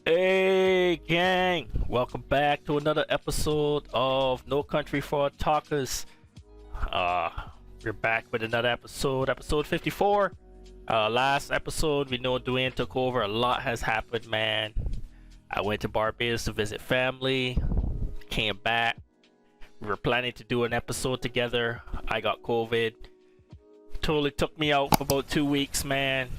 Hey gang, welcome back to another episode of No Country for Otakus. Uh, we're back with another episode 54. Last episode we know Dwayne took over. A lot has happened, man. I went to Barbados to visit family, came back. We were planning to do an episode together. I got COVID. Totally took me out for about 2 weeks, man.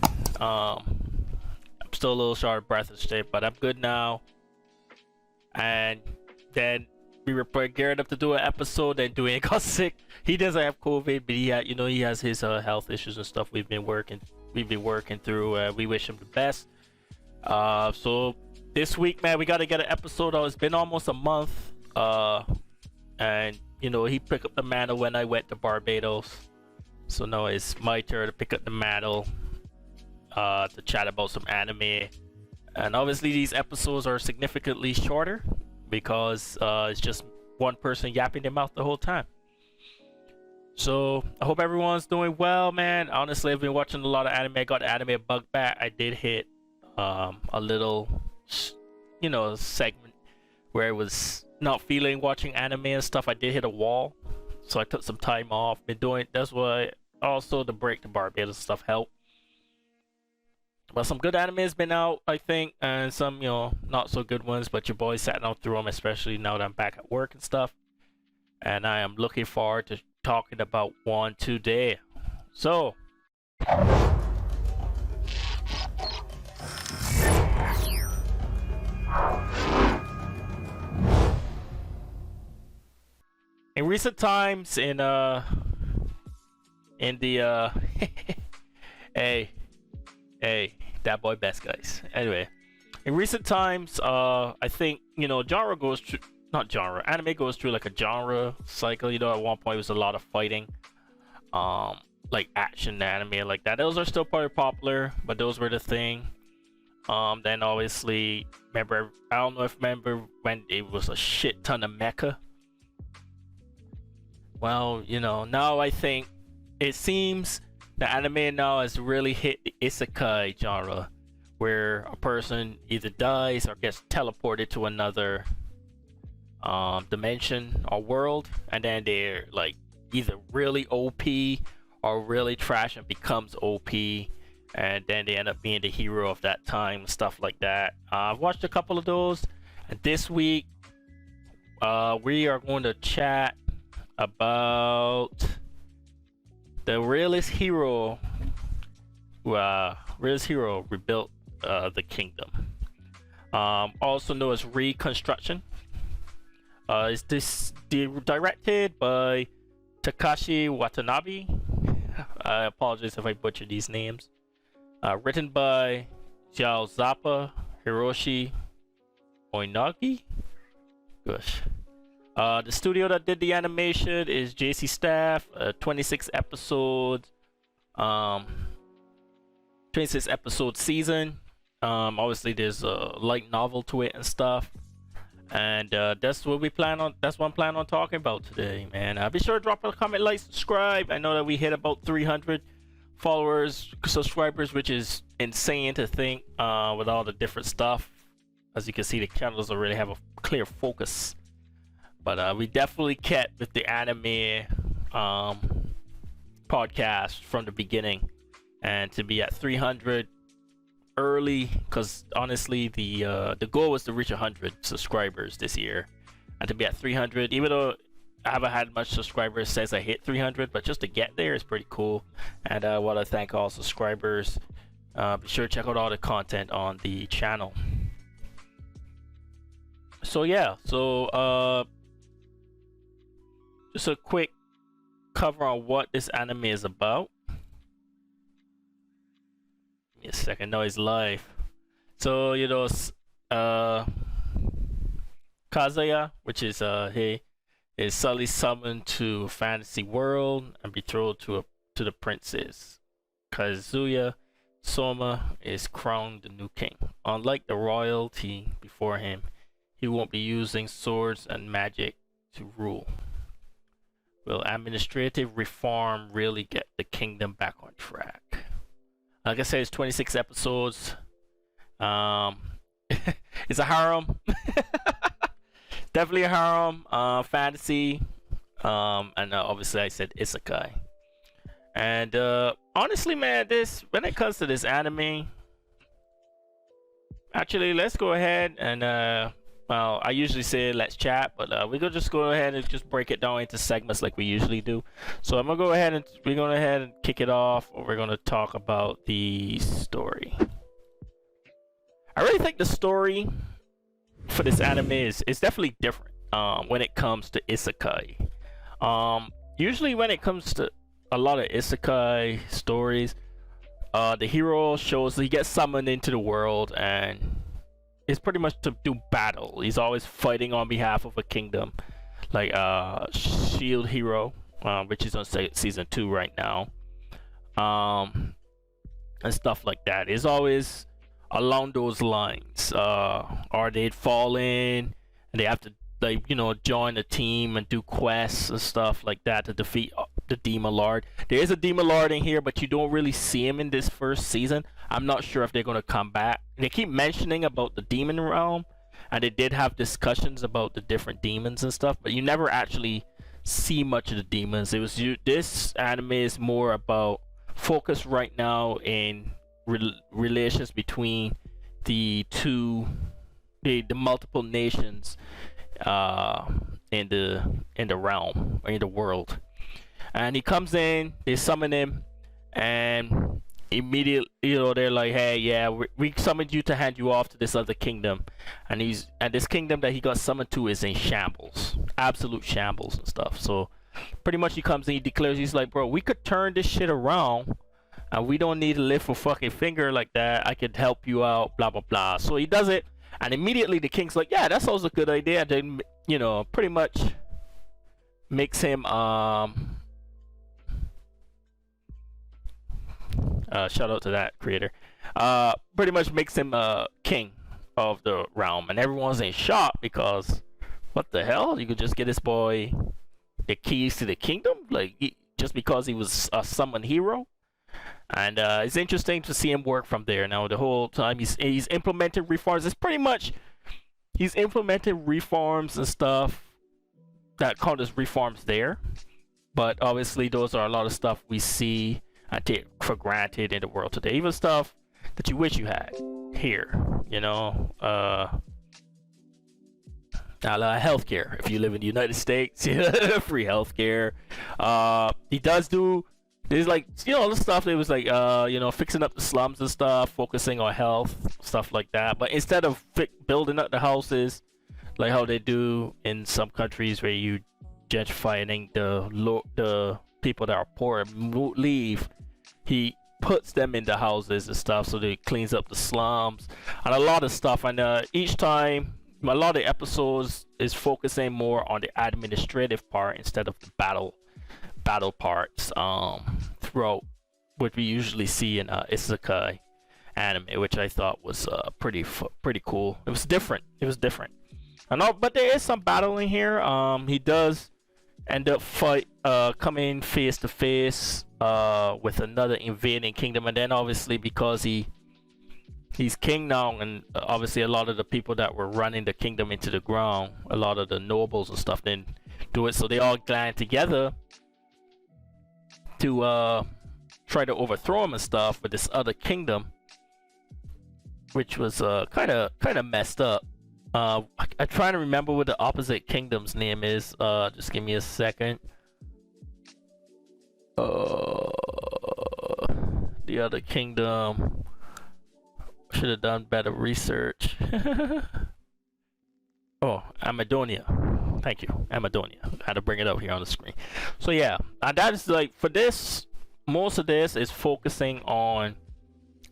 I'm still a little short of breath and shit, but I'm good now. And then we were geared up to do an episode, and Dwayne got sick. He doesn't have COVID, but he has his health issues and stuff. We've been working through. We wish him the best. So this week, man, we got to get an episode out. It's been almost a month. And he picked up the mantle when I went to Barbados. So now it's my turn to pick up the mantle. To chat about some anime, and obviously these episodes are significantly shorter because it's just one person yapping their mouth the whole time. So I hope everyone's doing well, man. Honestly, I've been watching a lot of anime. I got the anime bug back. I did hit a little segment where I was not feeling watching anime and stuff. I did hit a wall, so I took some time off. That's why also the break to Barbados stuff helped. But some good anime has been out, I think, and some, not so good ones, but your boy sat down through them, especially now that I'm back at work and stuff. And I am looking forward to talking about one today. So, in recent times, in the hey, that boy best, guys. Anyway, in recent times, I think anime goes through like a genre cycle. At one point it was a lot of fighting, like action anime like that. Those are still probably popular, but those were the thing. Then obviously, I don't know if remember when it was a shit ton of mecha. Well, now I think it seems the anime now has really hit the isekai genre, where a person either dies or gets teleported to another dimension or world, and then they're like either really OP or really trash and becomes OP, and then they end up being the hero of that time, stuff like that. I've watched a couple of those, and this week we are going to chat about the Realist hero rebuilt the kingdom. Also known as Reconstruction. Is this directed by Takashi Watanabe? I apologize if I butchered these names. Written by Xiao Zappa, Hiroshi Oinagi. Gosh. The studio that did the animation is J.C.Staff. 26 episodes. 26 episode season. Obviously there's a light novel to it and stuff. And that's what I'm planning on talking about today, man. Be sure to drop a comment, like, subscribe. I know that we hit about 300 subscribers, which is insane to think with all the different stuff. As you can see, the channel doesn't really have a clear focus. But we definitely kept with the anime podcast from the beginning, and to be at 300 early, because honestly the goal was to reach 100 subscribers this year, and to be at 300, even though I haven't had much subscribers since I hit 300, but just to get there is pretty cool. And I want to thank all subscribers. Be sure to check out all the content on the channel. So yeah, just a quick cover on what this anime is about. Give me a second. No, it's live. So Kazuya, which is he is suddenly summoned to a fantasy world and betrothed to the princess. Kazuya Souma is crowned the new king. Unlike the royalty before him, he won't be using swords and magic to rule. Will administrative reform really get the kingdom back on track? Like I said, it's 26 episodes. It's a harem. Definitely a harem. Fantasy. And obviously I said isekai. And honestly, man, this when it comes to this anime, actually, let's go ahead and well, I usually say let's chat, but we're gonna just go ahead and just break it down into segments like we usually do. So I'm gonna go ahead and kick it off. We're gonna talk about the story. I really think the story for this anime is definitely different when it comes to isekai. Usually when it comes to a lot of isekai stories, the hero shows he gets summoned into the world and it's pretty much to do battle. He's always fighting on behalf of a kingdom, like Shield Hero, which is on season 2 right now, and stuff like that. It's always along those lines. Or they'd fall in and they have to, like, you know, join a team and do quests and stuff like that to defeat the Demon Lord. There is a Demon Lord in here, but you don't really see him in this first season. I'm not sure if they're going to come back. They keep mentioning about the demon realm, and they did have discussions about the different demons and stuff, but you never actually see much of the demons. It was this anime is more about focus right now in relations between the multiple nations in the realm, or in the world. And he comes in, they summon him, and immediately, you know, they're like, hey, yeah, we summoned you to hand you off to this other kingdom, and this kingdom that he got summoned to is in shambles, absolute shambles and stuff. So pretty much he comes in, he declares, he's like, bro, we could turn this shit around and we don't need to lift a fucking finger like that. I could help you out, blah blah blah. So he does it, and immediately the king's like, yeah, that sounds a good idea. And then, you know, pretty much makes him shout out to that creator. Pretty much makes him king of the realm, and everyone's in shock because what the hell? You could just get this boy the keys to the kingdom, like just because he was a summoned hero. And it's interesting to see him work from there. Now the whole time he's implemented reforms. It's pretty much he's implemented reforms and stuff that count as reforms there, but obviously those are a lot of stuff we see and take for granted in the world today. Even stuff that you wish you had here, you know, healthcare. If you live in the United States, free healthcare. He does do. There's like, you know, the stuff that was like, you know, fixing up the slums and stuff, focusing on health, stuff like that. But instead of building up the houses, like how they do in some countries where you gentrifying the people that are poor leave, he puts them in the houses and stuff, so they cleans up the slums and a lot of stuff. And each time, a lot of episodes is focusing more on the administrative part instead of the battle parts throughout what we usually see in isekai anime, which I thought was pretty cool. It was different. But there is some battle in here. He does end up coming face to face with another invading kingdom, and then obviously because he's king now, and obviously a lot of the people that were running the kingdom into the ground, a lot of the nobles and stuff, didn't do it, so they all gang together to try to overthrow him and stuff with this other kingdom, which was kind of messed up. I'm trying to remember what the opposite kingdom's name is. Just give me a second. The other kingdom. Should have done better research. Oh, Amadonia. Thank you, Amadonia. I had to bring it up here on the screen. So yeah, and that is like, for this, most of this is focusing on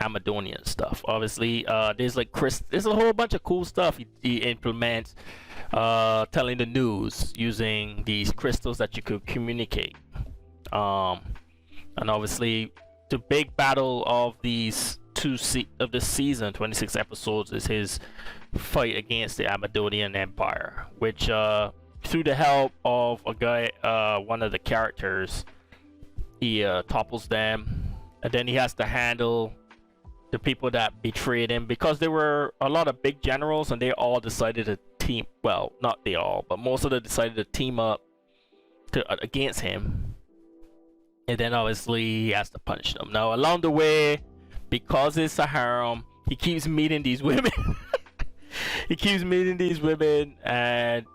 Amadonia stuff. Obviously, there's like there's a whole bunch of cool stuff he implements, telling the news using these crystals that you could communicate. And obviously, the big battle of these of this season, 26 episodes, is his fight against the Amadonian Empire, which through the help of a guy, one of the characters, he topples them, and then he has to handle the people that betrayed him, because there were a lot of big generals and they all decided to team, well, not they all, but most of them decided to team up against him. And then obviously he has to punish them. Now along the way, because it's a harem, he keeps meeting these women. He keeps meeting these women and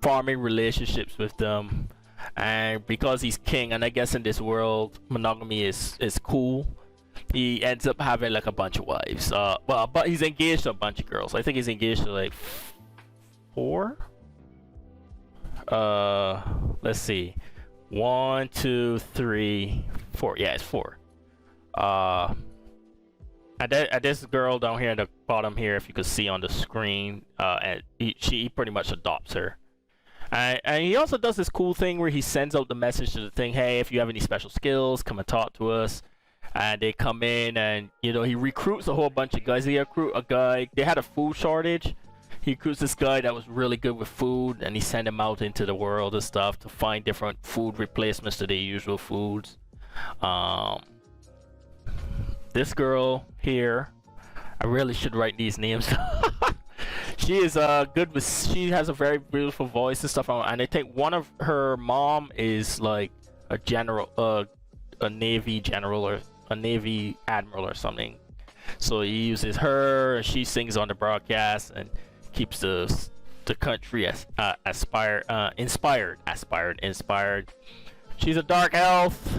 forming relationships with them. And because he's king, and I guess in this world monogamy is cool, he ends up having like a bunch of wives. Well, but he's engaged to a bunch of girls. I think he's engaged to like 4. Let's see, 1, 2, 3, 4. Yeah, it's 4. And this girl down here at the bottom here, if you could see on the screen, and he pretty much adopts her. And he also does this cool thing where he sends out the message to the thing, hey, if you have any special skills, come and talk to us. And they come in, and you know, he recruits a whole bunch of guys. He recruit a guy, they had a food shortage. He recruits this guy that was really good with food, and he sent him out into the world and stuff to find different food replacements to their usual foods. This girl here, I really should write these names. She is good with, she has a very beautiful voice and stuff, and I think one of her mom is like a general, a navy general or a navy admiral or something. So he uses her, and she sings on the broadcast and keeps the country inspired. She's a dark elf.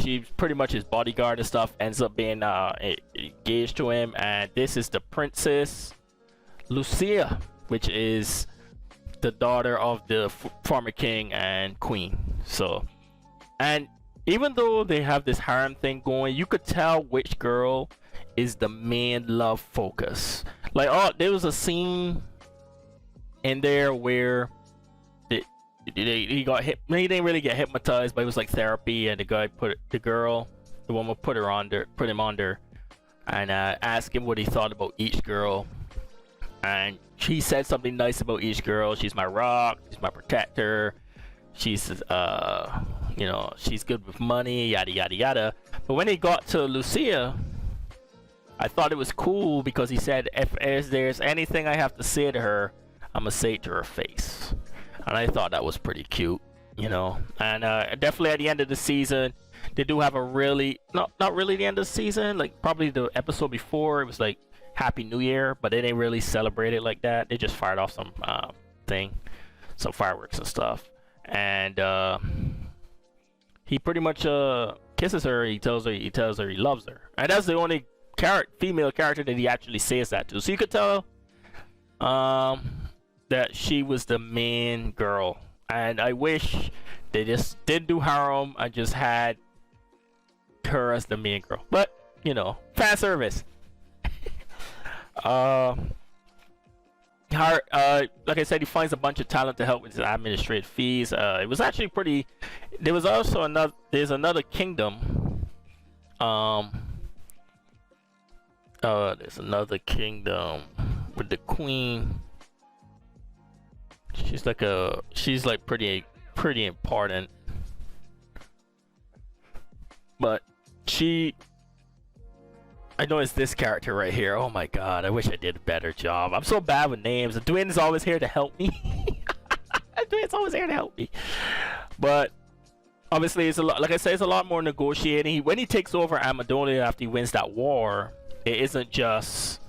She's pretty much his bodyguard and stuff. Ends up being engaged to him, and this is the Princess Lucia, which is the daughter of the former king and queen. So, and even though they have this harem thing going, you could tell which girl is the main love focus. Like, oh, there was a scene in there where he got hit. He didn't really get hypnotized, but it was like therapy, and the guy the woman put him under, and asked him what he thought about each girl. And she said something nice about each girl. She's my rock, she's my protector, she's you know, she's good with money, yada yada yada. But when he got to Lucia, I thought it was cool because he said, if there's anything I have to say to her, I'm gonna say it to her face. And I thought that was pretty cute, you know. And definitely at the end of the season, they do have a really, not really the end of the season, like probably the episode before, it was like Happy New Year, but they didn't really celebrate it like that. They just fired off some some fireworks and stuff. And he pretty much kisses her. He tells her he loves her, and that's the only female character that he actually says that to. So you could tell that she was the main girl. And I wish they just didn't do harem and just had her as the main girl. But you know, fan service. Like I said, he finds a bunch of talent to help with his administrative fees. It was actually pretty. There was also there's another kingdom. There's another kingdom with the queen. She's like pretty important. But I know it's this character right here. Oh my god, I wish I did a better job. I'm so bad with names. Dwayne's always here to help me. Dwayne's always here to help me. But obviously, it's a lot. Like I said, it's a lot more negotiating. When he takes over Amadonia after he wins that war, it isn't just,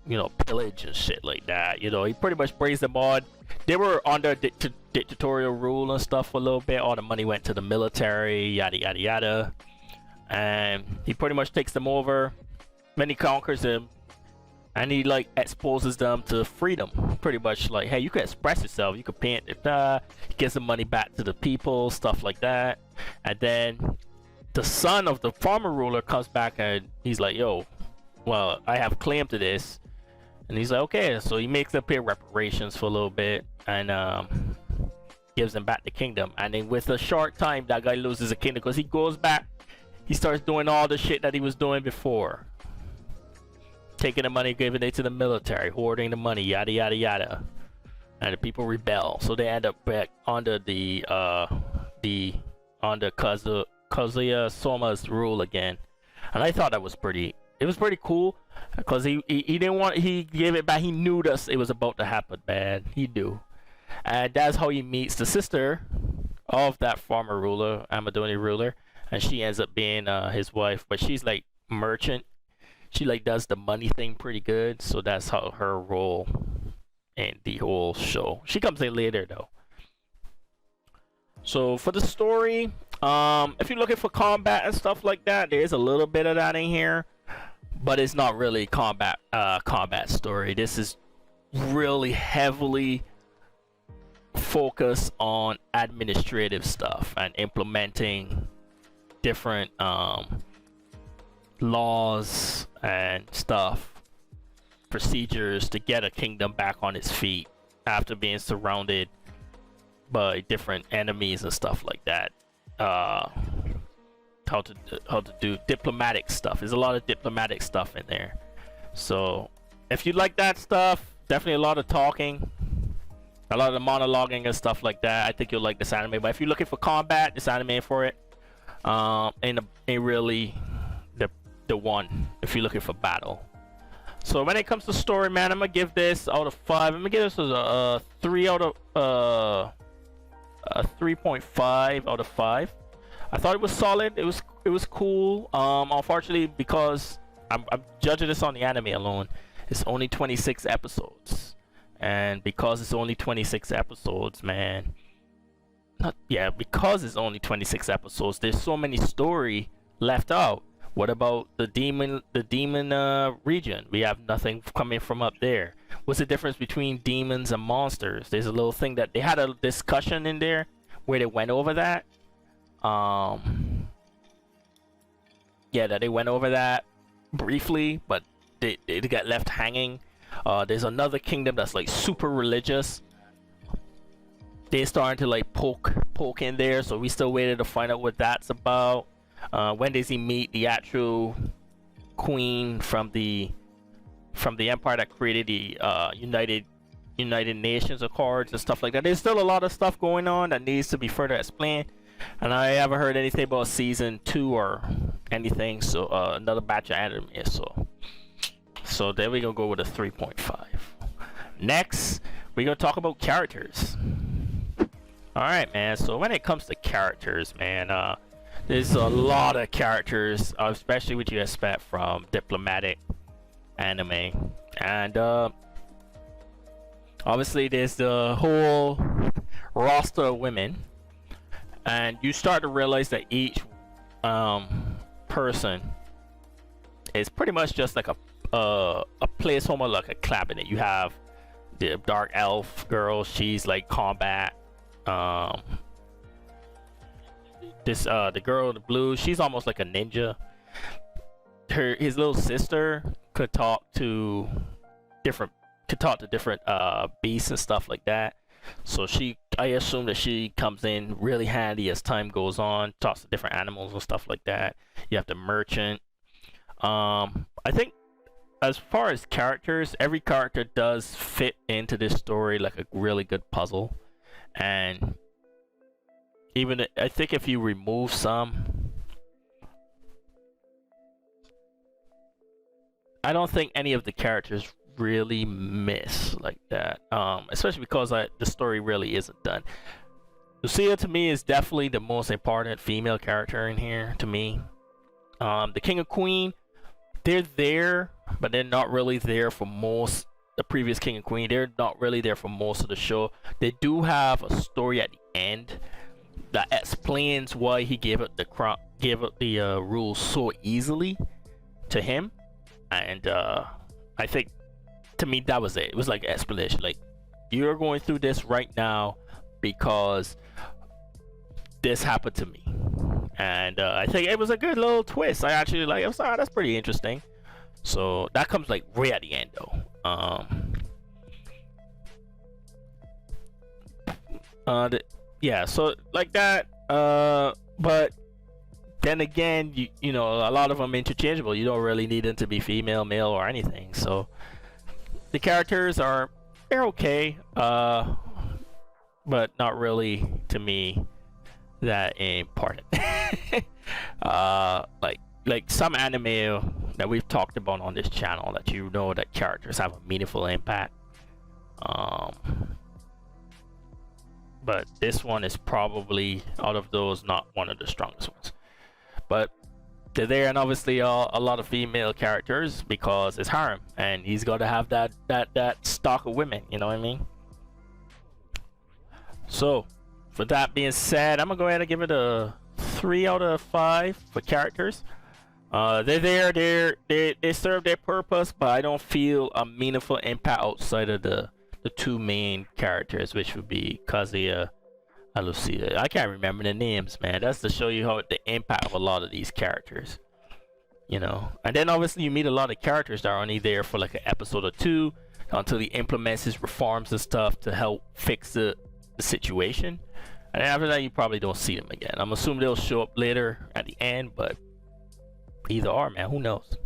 you know, pillage and shit like that. You know, he pretty much brings them on. They were under dictatorial rule and stuff for a little bit. All the money went to the military, yada yada yada. And he pretty much takes them over. Then he conquers them, and he like exposes them to freedom. Pretty much like, hey, you can express yourself, you can paint it. He gives the money back to the people, stuff like that. And then the son of the former ruler comes back, and he's like, yo, well, I have claim to this. And he's like, okay. So he makes them pay reparations for a little bit, and gives them back the kingdom. And then with a short time, that guy loses the kingdom because he goes back. He starts doing all the shit that he was doing before. Taking the money, giving it to the military, hoarding the money, yada yada yada. And the people rebel, so they end up back under Kazuya Souma's rule again. and I thought that was pretty. It was pretty cool because he didn't want. He gave it back. He knew that it was about to happen, man. He knew, and that's how he meets the sister of that former ruler, Amadoni ruler, and she ends up being his wife. But she's like merchant. She like does the money thing pretty good, so that's how her role in the whole show. She comes in later though. So for the story, if you're looking for combat and stuff like that, there is a little bit of that in here, but it's not really combat story. This is really heavily focused on administrative stuff and implementing different laws and stuff, procedures to get a kingdom back on its feet after being surrounded by different enemies and stuff like that. How to do diplomatic stuff. There's a lot of diplomatic stuff in there. So if you like that stuff, definitely a lot of talking, a lot of monologuing and stuff like that, I think you'll like this anime. But if you're looking for combat, this anime for it. Ain't really the one if you're looking for battle. So when it comes to story, man, I'm gonna give this out of 5. I'm gonna give this a 3 out of a 3.5 out of 5. I thought it was solid. It was cool. Unfortunately, because I'm judging this on the anime alone, it's only 26 episodes, and because it's only 26 episodes, man. Because it's only 26 episodes, there's so many story left out. What about the demon region? We have nothing coming from up there. What's the difference between demons and monsters? There's a little thing that they had a discussion in there where they went over that. That they went over that briefly, but they got left hanging. There's another kingdom that's like super religious. They're starting to like poke in there, so we still waited to find out what that's about. When does he meet the actual queen from the empire that created the United Nations Accords and stuff like that? There's still a lot of stuff going on that needs to be further explained, and I haven't heard anything about season 2 or anything. So another batch of anime. So there we go with a 3.5. Next, we're gonna talk about characters. All right, man. So when it comes to characters, man, there's a lot of characters, especially what you expect from diplomatic anime, and obviously there's the whole roster of women, and you start to realize that each person is pretty much just like a placeholder, like a cabinet. You have the dark elf girl, she's like combat. The girl in the blue, she's almost like a ninja. His little sister could talk to different beasts and stuff like that. So I assume that she comes in really handy as time goes on, talks to different animals and stuff like that. You have the merchant. I think as far as characters, every character does fit into this story like a really good puzzle. And even I think if you remove some, I don't think any of the characters really miss like that. Especially because the story really isn't done. Lucia to me is definitely the most important female character in here to me. The king and queen, they're there, but they're not really there for most. The previous king and queen, they're not really there for most of the show. They do have a story at the end that explains why he gave up the rules so easily to him, and I think to me that was it. It was like an explanation, like, you're going through this right now because this happened to me, and I think it was a good little twist. I actually like. I'm sorry, that's pretty interesting. So that comes like way at the end though. So like that. But then again, you know, a lot of them interchangeable. You don't really need them to be female, male, or anything. So the characters they're okay, but not really to me that important. Like like some anime that we've talked about on this channel that you know that characters have a meaningful impact. But this one is probably out of those not one of the strongest ones. But they're there, and obviously a lot of female characters because it's harem, and he's got to have that stock of women. You know what I mean? So, for that being said, I'm gonna go ahead and give it a 3 out of 5 for characters. They're there, they serve their purpose, but I don't feel a meaningful impact outside of the two main characters, which would be Kazuya and Lucia. I can't remember the names, man. That's to show you how the impact of a lot of these characters, you know. And then obviously you meet a lot of characters that are only there for like an episode or two until he implements his reforms and stuff to help fix the situation. And after that, you probably don't see them again. I'm assuming they'll show up later at the end, but either or, man, who knows?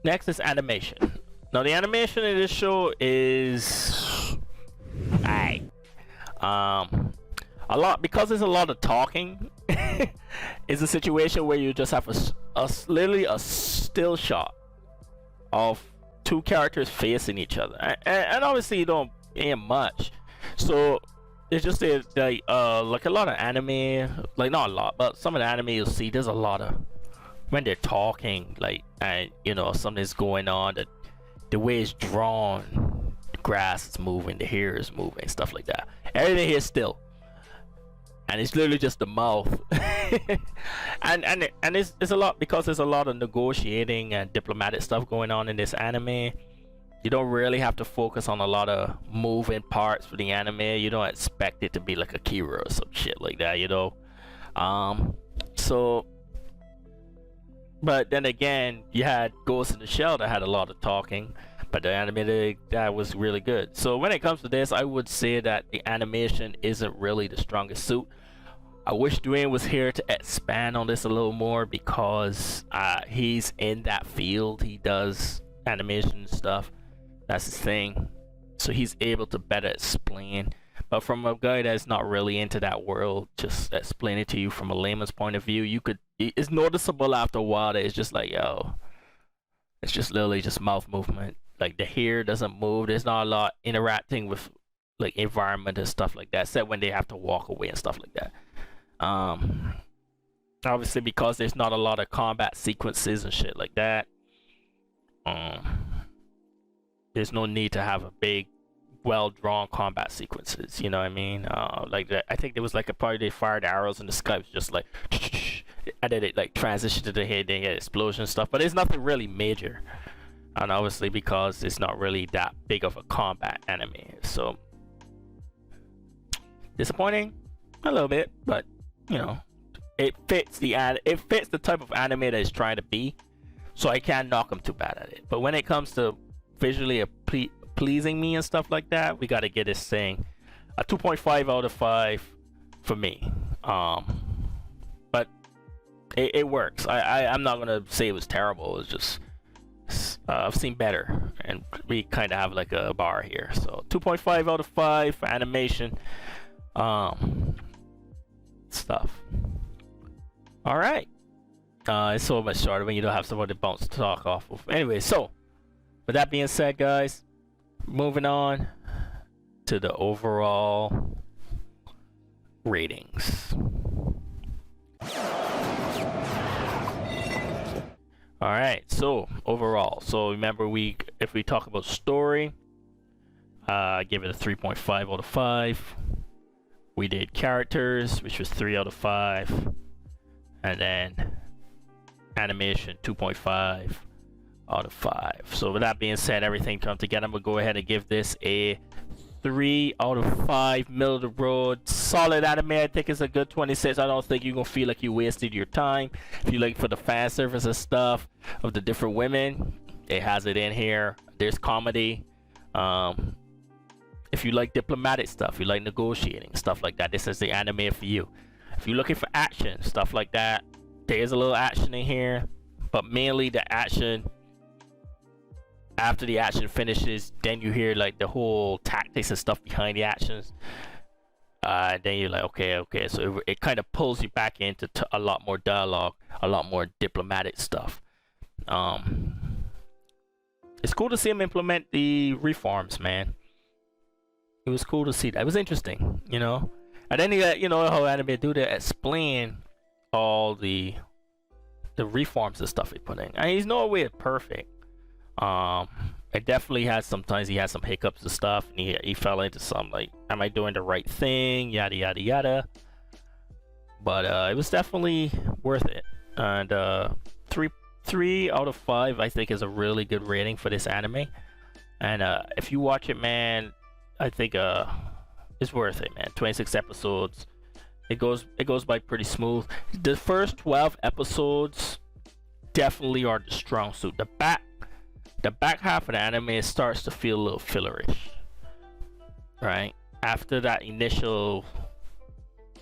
Next is animation. Now the animation in this show is a lot, because there's a lot of talking. It's a situation where you just have literally a still shot of two characters facing each other, and obviously you don't hear much, so it's just like a lot of anime, like not a lot, but some of the anime you'll see, there's a lot of when they're talking, like, and you know something's going on, that the way it's drawn, the grass is moving, the hair is moving, stuff like that. Everything here is still, and it's literally just the mouth. and it's a lot, because there's a lot of negotiating and diplomatic stuff going on in this anime. You don't really have to focus on a lot of moving parts for the anime. You don't expect it to be like Akira or some shit like that, you know. So, but then again, you had Ghost in the Shell that had a lot of talking, but the anime that was really good. So when it comes to this, I would say that the animation isn't really the strongest suit. I wish Dwayne was here to expand on this a little more, because he's in that field. He does animation stuff. That's his thing. So he's able to better explain. But from a guy that's not really into that world, just explain it to you from a layman's point of view, it's noticeable after a while that it's just like, yo, it's just literally just mouth movement. Like the hair doesn't move. There's not a lot interacting with like environment and stuff like that, except when they have to walk away and stuff like that. Obviously because there's not a lot of combat sequences and shit like that, there's no need to have a big, well-drawn combat sequences, you know what I mean? Like that, I think there was like a part they fired arrows in the sky, it was just like, and then it like transitioned to the head, then get explosion and stuff, but it's nothing really major. And obviously because it's not really that big of a combat anime, so disappointing a little bit, but you know, it fits the type of anime that it's trying to be, so I can't knock them too bad at it. But when it comes to visually pleasing me and stuff like that, we got to get this thing a 2.5 out of 5 for me. But it works. I'm not gonna say it was terrible. It's just I've seen better, and we kind of have like a bar here. So 2.5 out of 5 for animation stuff. All right. It's so much shorter when you don't have someone to bounce to talk off of. Anyway, so with that being said, guys, moving on to the overall ratings. All right, so overall, so remember, if we talk about story, I give it a 3.5 out of 5. We did characters, which was 3 out of 5, and then animation 2.5 out of 5. So with that being said, everything come together, I'm gonna go ahead and give this a 3 out of 5, middle of the road, solid anime. I think it's a good 26. I don't think you're gonna feel like you wasted your time. If you like for the fan service and stuff of the different women, it has it in here. There's comedy. If you like diplomatic stuff, you like negotiating, stuff like that, this is the anime for you. If you're looking for action, stuff like that, there's a little action in here, but mainly the action, after the action finishes, then you hear like the whole tactics and stuff behind the actions. Then you're like, okay, so it kind of pulls you back into a lot more dialogue, a lot more diplomatic stuff. It's cool to see him implement the reforms, man. It was cool to see that. It was interesting, you know. And then you know how anime do to explain all the reforms and stuff he put in. And he's nowhere perfect. It definitely has sometimes he has some hiccups and stuff, and he fell into some like, am I doing the right thing? Yada yada yada. But it was definitely worth it. And 3 out of 5 I think is a really good rating for this anime. And if you watch it, man, I think it's worth it, man. 26 episodes. It goes by pretty smooth. The first 12 episodes definitely are the strong suit. The back half of the anime starts to feel a little fillerish, right? After that initial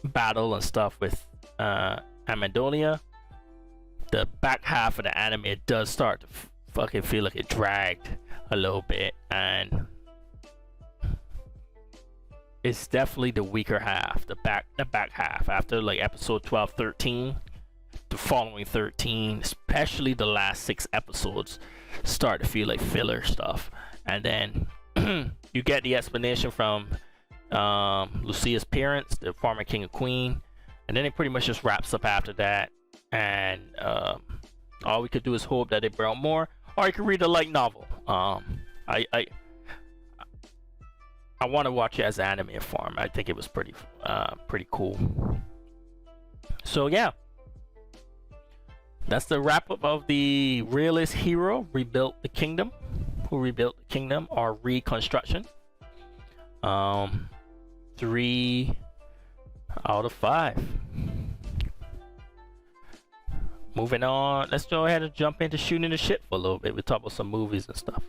battle and stuff with Amadonia, the back half of the anime does start to fucking feel like it dragged a little bit, and it's definitely the weaker half, the back half after like episode 12, 13. The following 13, especially the last 6 episodes, start to feel like filler stuff. And then you get the explanation from Lucia's parents, the former king and queen, and then it pretty much just wraps up after that. And all we could do is hope that they brought more, or you could read a light novel. I want to watch it as an anime form. I think it was pretty cool. So yeah, that's the wrap up of the Realist hero rebuilt the kingdom, who rebuilt the kingdom, or reconstruction. 3 out of 5. Moving on, let's go ahead and jump into shooting the shit for a little bit. We'll talk about some movies and stuff.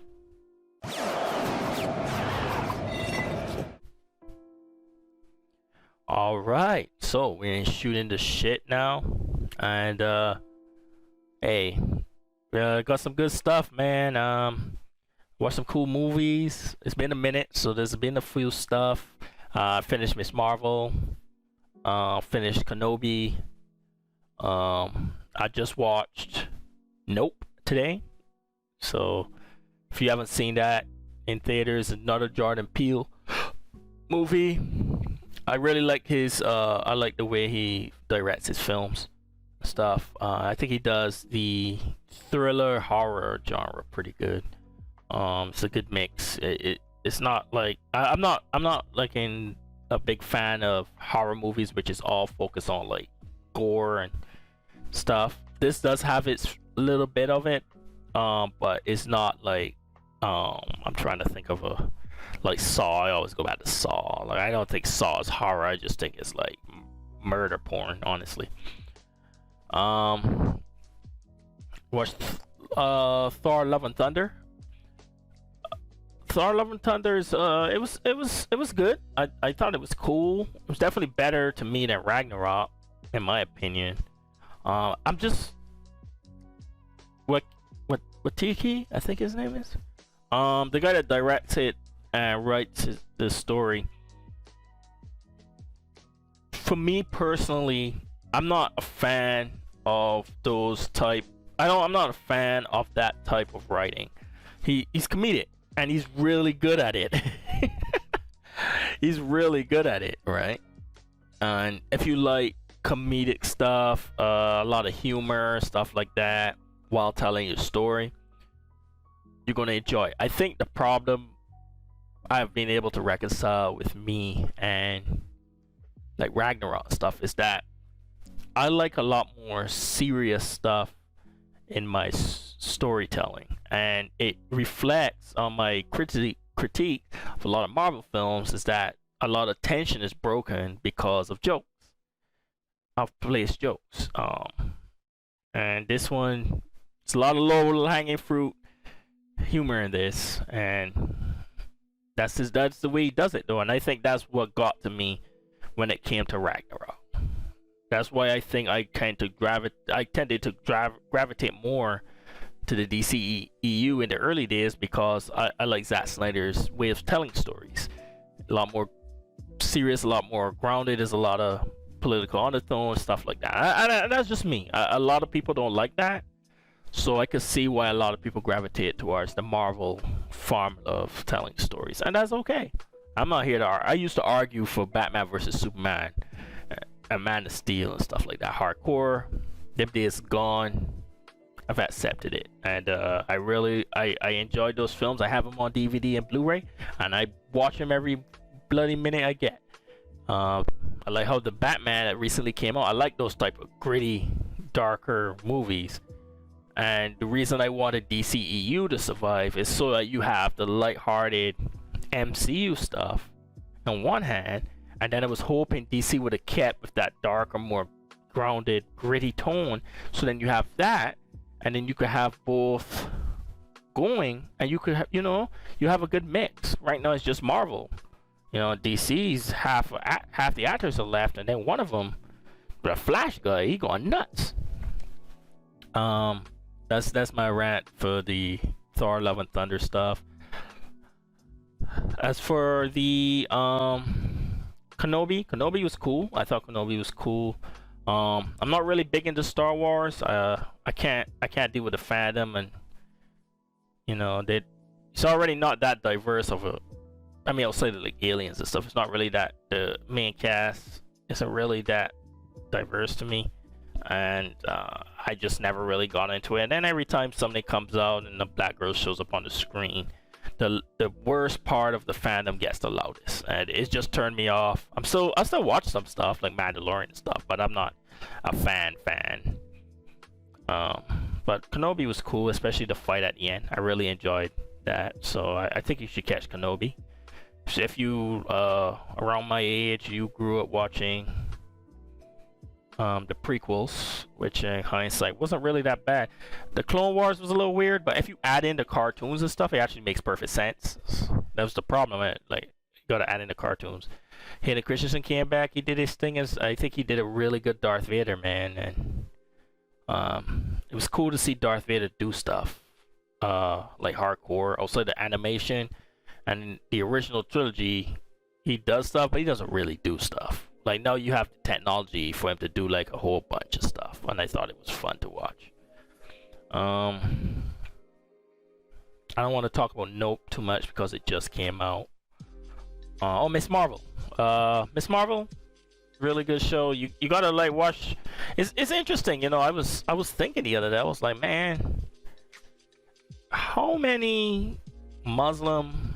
Alright, so we're in shooting the shit now. And hey, got some good stuff, man. Watched some cool movies. It's been a minute, so there's been a few stuff. Finished Miss Marvel. Finished Kenobi. I just watched Nope today. So if you haven't seen that in theaters, another Jordan Peele movie. I really like his I like the way he directs his films and stuff. I think he does the thriller horror genre pretty good. It's a good mix. It's not like I'm not like a big fan of horror movies which is all focused on like gore and stuff. This does have its little bit of it, but it's not like I'm trying to think of a like Saw. I always go back to Saw. Like I don't think Saw is horror. I just think it's like murder porn, honestly. Watched Thor: Love and Thunder. Thor: Love and Thunder is it was good. I thought it was cool. It was definitely better to me than Ragnarok, in my opinion. I'm just what Tiki, I think his name is. The guy that directs it and writes the story. For me personally, I'm not a fan of those type. I'm not a fan of that type of writing. He's comedic and he's really good at it. He's really good at it, right? And if you like comedic stuff, a lot of humor, stuff like that, while telling your story, you're gonna enjoy it. I think the problem I've been able to reconcile with me and like Ragnarok stuff is that I like a lot more serious stuff in my storytelling, and it reflects on my critique of a lot of Marvel films, is that a lot of tension is broken because of jokes, of placed jokes. And this one, it's a lot of low hanging fruit humor in this, and that's the way he does it though, and I think that's what got to me when it came to Ragnarok. That's why I think I tended to gravitate more to the DCEU in the early days, because I like Zack Snyder's way of telling stories. A lot more serious, a lot more grounded. There's a lot of political undertones, stuff like that. That's just me. A lot of people don't like that, so I could see why a lot of people gravitate towards the Marvel formula of telling stories, and that's okay. I'm not here to argue. I used to argue for Batman versus Superman, and Man of Steel and stuff like that. Hardcore. Them days gone. I've accepted it, and I enjoyed those films. I have them on DVD and Blu-ray, and I watch them every bloody minute I get. I like how the Batman that recently came out. I like those type of gritty, darker movies. And the reason I wanted DCEU to survive is so that you have the lighthearted MCU stuff on one hand, and then I was hoping DC would have kept with that darker, more grounded, gritty tone. So then you have that, and then you could have both going, and you could have, you know, you have a good mix. Right now it's just Marvel. You know, DC's half the actors are left, and then one of them, the Flash guy, he going nuts. That's my rant for the Thor: Love and Thunder stuff. As for the Kenobi was cool. I thought Kenobi was cool. I'm not really big into Star Wars. I can't deal with the fandom, and you know, it's already not that diverse of a. I mean, outside of like aliens and stuff, it's not really that the main cast isn't really that diverse to me, and I just never really got into it. And then every time something comes out and the black girl shows up on the screen, the worst part of the fandom gets the loudest, and it just turned me off. I still watch some stuff like Mandalorian and stuff, but I'm not a fan. But Kenobi was cool, especially the fight at the end. I really enjoyed that, so I think you should catch Kenobi. If you around my age, you grew up watching the prequels, which in hindsight wasn't really that bad. The Clone Wars was a little weird, but if you add in the cartoons and stuff, it actually makes perfect sense. That was the problem. Like, you gotta add in the cartoons. Hayden Christensen came back. He did his thing. I think he did a really good Darth Vader, man. And it was cool to see Darth Vader do stuff like hardcore. Also, the animation and the original trilogy, he does stuff, but he doesn't really do stuff. Like, now you have the technology for him to do like a whole bunch of stuff, and I thought it was fun to watch. I don't want to talk about Nope too much because it just came out. Oh, Miss Marvel. Miss Marvel, really good show. You gotta like watch. It's interesting, you know. I was thinking the other day. I was like, man, how many Muslim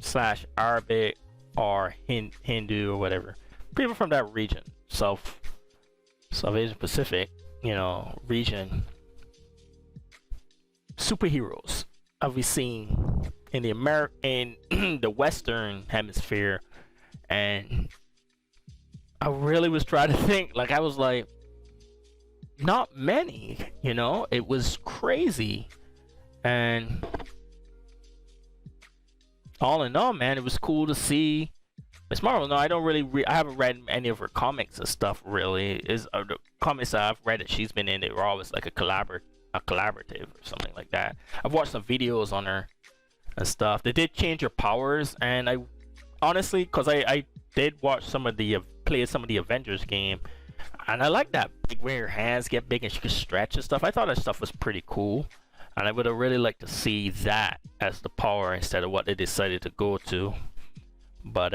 slash Arabic or Hindu or whatever people from that region, South Asian Pacific, you know, region, superheroes have we seen in the the Western Hemisphere? And I really was trying to think. Like, I was like, not many, you know. It was crazy. And all in all, man, it was cool to see Miss Marvel. No, I don't really I haven't read any of her comics and stuff, really. The comics I've read that she's been in, they were always like a collaborative or something like that. I've watched some videos on her and stuff. They did change her powers, and I honestly, because I did watch play some of the Avengers game, and I like that, like, where her hands get big and she can stretch and stuff. I thought that stuff was pretty cool, and I would have really liked to see that as the power instead of what they decided to go to. But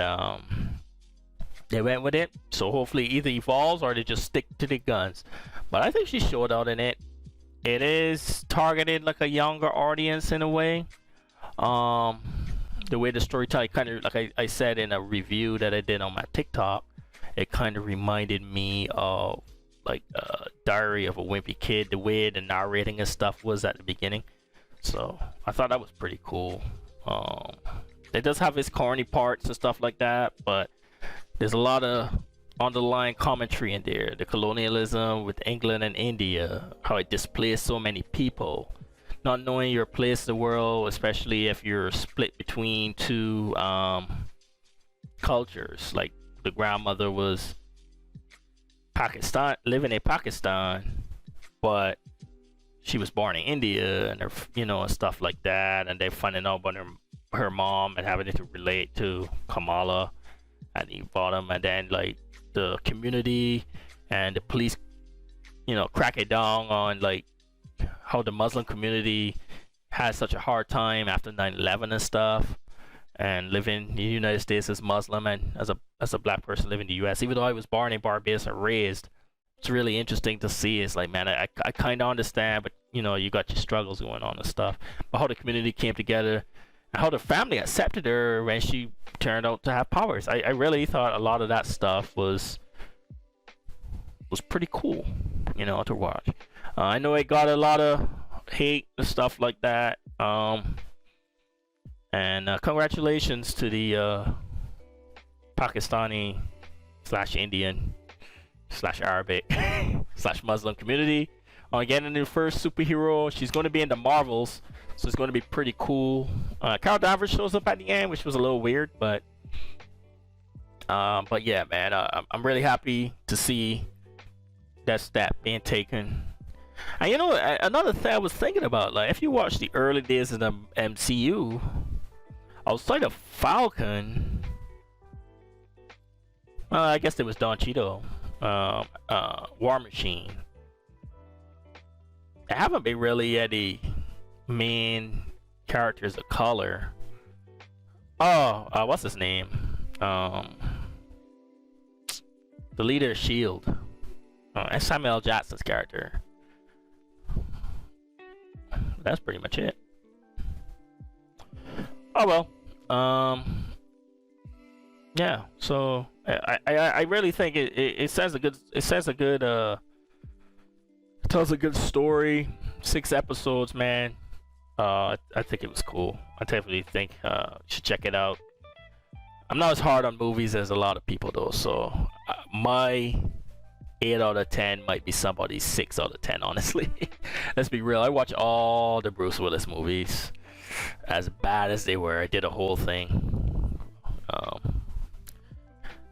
they went with it, so hopefully either evolves or they just stick to the guns. But I think she showed out in it. It is targeted like a younger audience in a way. The way the storytelling kind of, like I said in a review that I did on my TikTok, it kind of reminded me of like Diary of a Wimpy Kid, the way the narrating and stuff was at the beginning. So I thought that was pretty cool. It does have its corny parts and stuff like that, but there's a lot of underlying commentary in there. The colonialism with England and India, how it displaced so many people, not knowing your place in the world, especially if you're split between two cultures. Like, the grandmother was living in Pakistan, but she was born in India, and and stuff like that. And they're finding out about her mom and having to relate to Kamala at the bottom, and then like the community and the police, you know, crack it down on like how the Muslim community has such a hard time after 9/11 and stuff, and living in the United States as Muslim and as a black person living in the U.S. Even though I was born in Barbados and raised, it's really interesting to see. It's like, man, I kind of understand, but you know, you got your struggles going on and stuff. But how the community came together and how the family accepted her when she turned out to have powers. I really thought a lot of that stuff was pretty cool, you know, to watch. I know it got a lot of hate and stuff like that. And congratulations to the Pakistani / Indian / Arabic / Muslim community on getting the first superhero. She's going to be in the Marvels, so it's going to be pretty cool. Carol Danvers shows up at the end, which was a little weird, but yeah, man, I'm really happy to see that step being taken. And you know, another thing I was thinking about, like if you watch the early days of the MCU, outside of Falcon, I guess there was Don Cheadle, War Machine. There haven't been really any main characters of color. Oh, what's his name? The leader of S.H.I.E.L.D. And Samuel L. Jackson's character. That's pretty much it. Oh well. Yeah. So I really think it tells a good story. 6 episodes, man. I think it was cool. I definitely think you should check it out. I'm not as hard on movies as a lot of people though, so my 8 out of 10 might be somebody's 6 out of 10, honestly. Let's be real, I watch all the Bruce Willis movies. As bad as they were, I did a whole thing.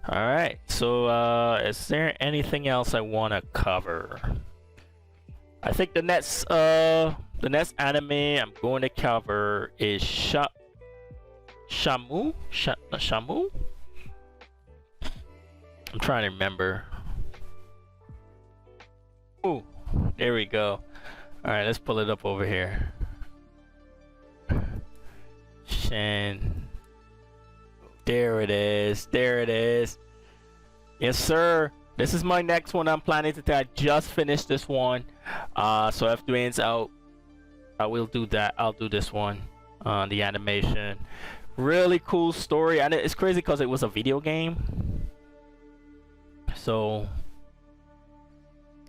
Alright, so is there anything else I want to cover? I think the next anime I'm going to cover is Shamu? Shamu? I'm trying to remember. Oh, there we go. Alright, let's pull it up over here. Shan. There it is. There it is. Yes, sir. This is my next one I'm planning to do. I just finished this one. So if Dwayne's out, I will do that. I'll do this one. The animation. Really cool story. And it's crazy because it was a video game. So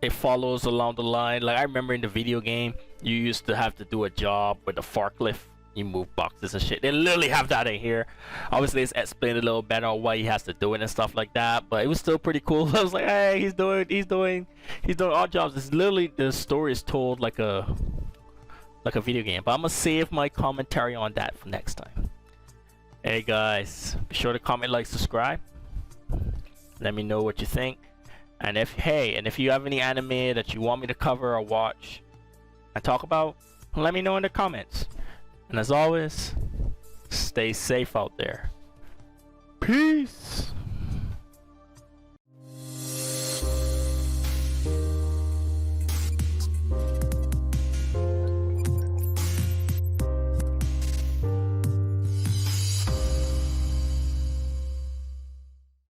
it follows along the line. Like I remember in the video game, you used to have to do a job with a forklift. You move boxes and shit. They literally have that in here. Obviously, it's explained a little better on why he has to do it and stuff like that. But it was still pretty cool. I was like, hey, he's doing odd jobs. It's literally, the story is told like a video game. But I'm gonna save my commentary on that for next time. Hey guys, be sure to comment, like, subscribe. Let me know what you think. And if you have any anime that you want me to cover or watch and talk about, let me know in the comments. And as always, stay safe out there. Peace.